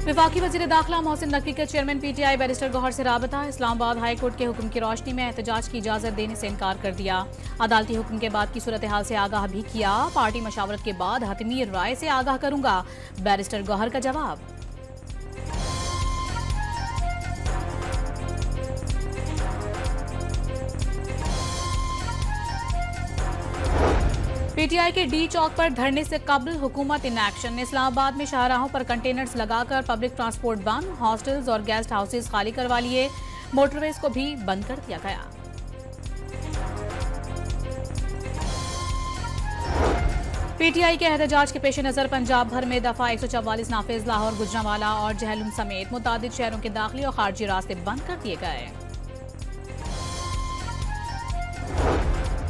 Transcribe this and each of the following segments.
विफाकी वजीर दाखिला मोहसिन नकवी के चेयरमैन पीटीआई बैरिस्टर गौहर से राबता। इस्लामाबाद हाई कोर्ट के हुक्म की रोशनी में एहतजाज की इजाजत देने से इनकार कर दिया। अदालती हुक्म के बाद की सूरत हाल से आगाह भी किया। पार्टी मशावरत के बाद हतमी राय से आगाह करूंगा, बैरिस्टर गौहर का जवाब। पीटीआई के डी चौक पर धरने से कबल हुकूमत इन एक्शन। इस्लामाबाद में शाहराहों पर कंटेनर्स लगाकर पब्लिक ट्रांसपोर्ट बंद, हॉस्टल्स और गेस्ट हाउसेज खाली करवा लिए, मोटरवेज को भी बंद कर दिया गया। पीटीआई के एहतजाज के पेश नजर पंजाब भर में दफा 144 नाफिज, लाहौर, गुजरांवाला और जहलुम समेत मुतादिद शहरों के दाखिली और खारजी रास्ते बंद कर दिए गए।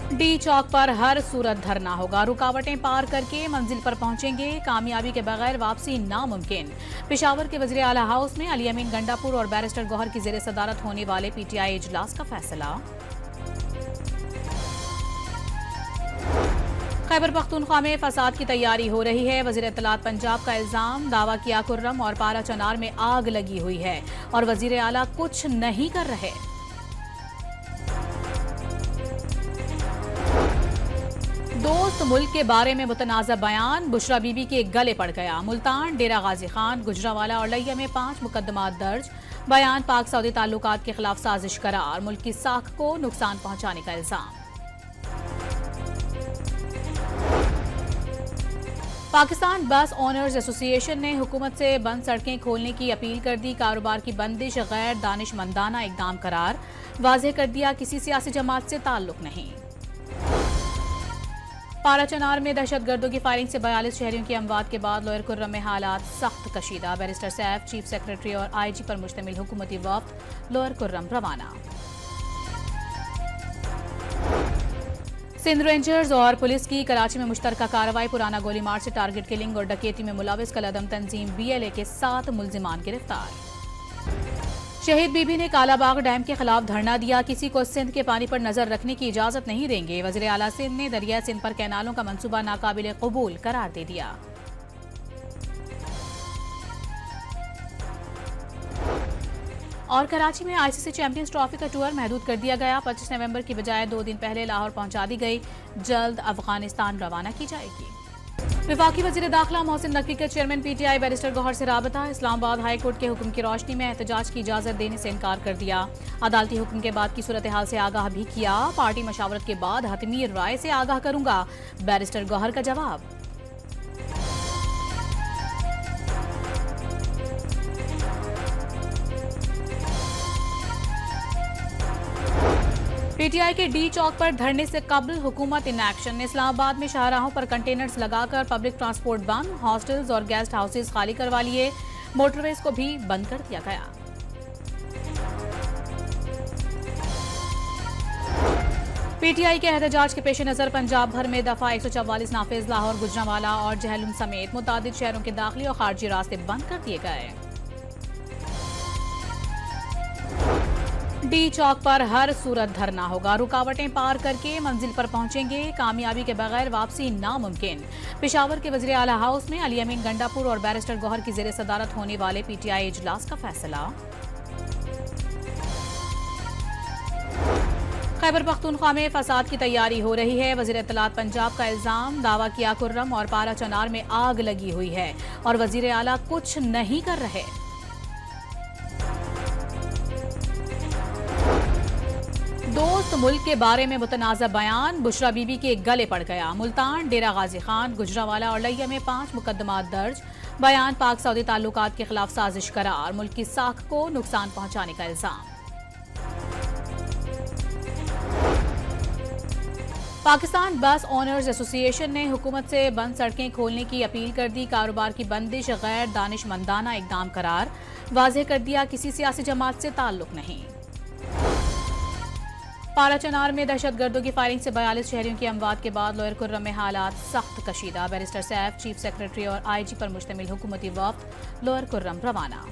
डी चौक पर हर सूरत धरना होगा, रुकावटें पार करके मंजिल पर पहुंचेंगे, कामयाबी के बगैर वापसी नामुमकिन। पेशावर के वज़ीर आला हाउस में अली अमीन गंडापुर और बैरिस्टर गौहर की ज़ेर सदारत होने वाले पीटीआई इजलास का फैसला। खैबर पख्तूनख्वा में फसाद की तैयारी हो रही है, वज़ीर इत्तलात पंजाब का इल्जाम। दावा किया कुर्रम और पारा चनार में आग लगी हुई है और वज़ीर आला कुछ नहीं कर रहे। दोस्त मुल्क के बारे में मुतनाज़ा बयान, बुशरा बीबी के गले पड़ गया। मुल्तान, डेरा गाजी खान, गुजरांवाला और लिया में 5 मुकदमात दर्ज। बयान, पाक सऊदी ताल्लुकात के खिलाफ साजिश करार, मुल्क की साख को नुकसान पहुंचाने का इल्जाम। पाकिस्तान बस ओनर्स एसोसिएशन ने हुकूमत से बंद सड़कें खोलने की अपील कर दी। कारोबार की बंदिश गैर दानिशमंदाना इकदाम करार, वाज़ेह कर दिया किसी सियासी जमात से ताल्लुक नहीं। पारा चनार में दहशतगर्दों की फायरिंग से 42 शहरियों की अमवात के बाद लोअर कुर्रम में हालात सख्त कशीदा। बैरिस्टर सैफ, चीफ सेक्रेटरी और आईजी पर मुश्तमिल हुकूमती वफ्द लोअर कुर्रम रवाना। सिंध रेंजर्स और पुलिस की कराची में मुश्तरका कार्रवाई, पुराना गोली मार से टारगेट किलिंग और डकैती में मुलविस कलअदम तंजीम बीएलए के 7 मुल्जिमान गिरफ्तार। शहीद बीबी ने कालाबाग डैम के खिलाफ धरना दिया, किसी को सिंध के पानी पर नजर रखने की इजाजत नहीं देंगे। वज़ीर आला सिंध ने दरिया सिंध पर कैनालों का मंसूबा नाकाबिल कबूल करार दे दिया। और कराची में आईसीसी चैंपियंस ट्रॉफी का टूर महदूद कर दिया गया। 25 नवंबर की बजाय 2 दिन पहले लाहौर पहुंचा दी गई, जल्द अफगानिस्तान रवाना की जाएगी। विफाकी वज़ीर दाखिला मोहसिन नकवी के चेयरमैन पीटीआई बैरिस्टर गौहर से राबता। इस्लामाबाद हाई कोर्ट के हुक्म की रोशनी में एहतजाज की इजाजत देने से इनकार कर दिया। अदालती हुक्म के बाद की सूरत हाल से आगाह भी किया। पार्टी मशावरत के बाद हतमी राय से आगाह करूंगा, बैरिस्टर गौहर का जवाब। पीटीआई के डी चौक पर धरने से कबल हुकूमत इन एक्शन। इस्लामाबाद में शाहराहों पर कंटेनर्स लगाकर पब्लिक ट्रांसपोर्ट बंद, हॉस्टल्स और गेस्ट हाउसेज खाली करवा लिए, मोटरवेज को भी बंद कर दिया गया। पीटीआई के एहतजाज के पेश नजर पंजाब भर में दफा 144 नाफिज, लाहौर, गुजरांवाला और जहलुम समेत मुतादिद शहरों के दाखिली और खारजी रास्ते बंद कर दिए गए। डी चौक पर हर सूरत धरना होगा, रुकावटें पार करके मंजिल पर पहुंचेंगे, कामयाबी के बगैर वापसी नामुमकिन। पेशावर के वज़ीर आला हाउस में अली अमीन गंडापुर और बैरिस्टर गौहर की ज़ेर सदारत होने वाले पीटीआई इजलास का फैसला। खैबर पख्तूनख्वा में फसाद की तैयारी हो रही है, वज़ीर इत्तलात पंजाब का इल्जाम। दावा किया कुर्रम और पारा चनार में आग लगी हुई है और वज़ीर आला कुछ नहीं कर रहे। दोस्त मुल्क के बारे में मुतनाज़ा बयान, बुशरा बीबी के गले पड़ गया। मुल्तान, डेरा गाजी खान, गुजरांवाला और लिया में 5 मुकदमात दर्ज। बयान, पाक सऊदी ताल्लुकात के खिलाफ साजिश करार, मुल्क की साख को नुकसान पहुंचाने का इल्जाम। पाकिस्तान बस ओनर्स एसोसिएशन ने हुकूमत से बंद सड़कें खोलने की अपील कर दी। कारोबार की बंदिश गैर दानिशमंदाना इकदाम करार, वाज़ेह कर दिया किसी सियासी जमात से ताल्लुक नहीं। पारा चनार में दहशतगर्दों की फायरिंग से 42 शहरियों की अमवात के बाद लोअर कुर्रम में हालात सख्त कशीदा। बैरिस्टर सैफ, चीफ सेक्रेटरी और आईजी पर मुश्तमिल हुकूमती वफ्द लोअर कुर्रम रवाना।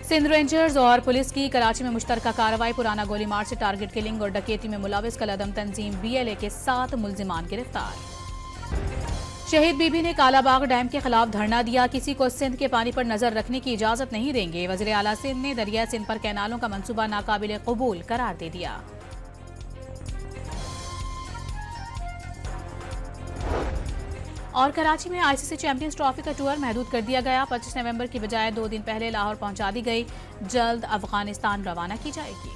सिंध रेंजर्स और पुलिस की कराची में मुश्तरका कार्रवाई, पुराना गोली मार से टारगेट किलिंग और डकैती में मुलविस कलअदम तंजीम बीएलए के 7 मुल्जिमान गिरफ्तार। शहीद बीबी ने कालाबाग डैम के खिलाफ धरना दिया। किसी को सिंध के पानी पर नजर रखने की इजाजत नहीं देंगे। वज़ीर आला सिंध ने दरिया सिंध पर कैनालों का मंसूबा नाकाबिल कबूल करार दे दिया। और कराची में आईसीसी चैंपियंस ट्रॉफी का टूर महदूद कर दिया गया। 25 नवंबर की बजाय 2 दिन पहले लाहौर पहुंचा दी गई। जल्द अफगानिस्तान रवाना की जाएगी।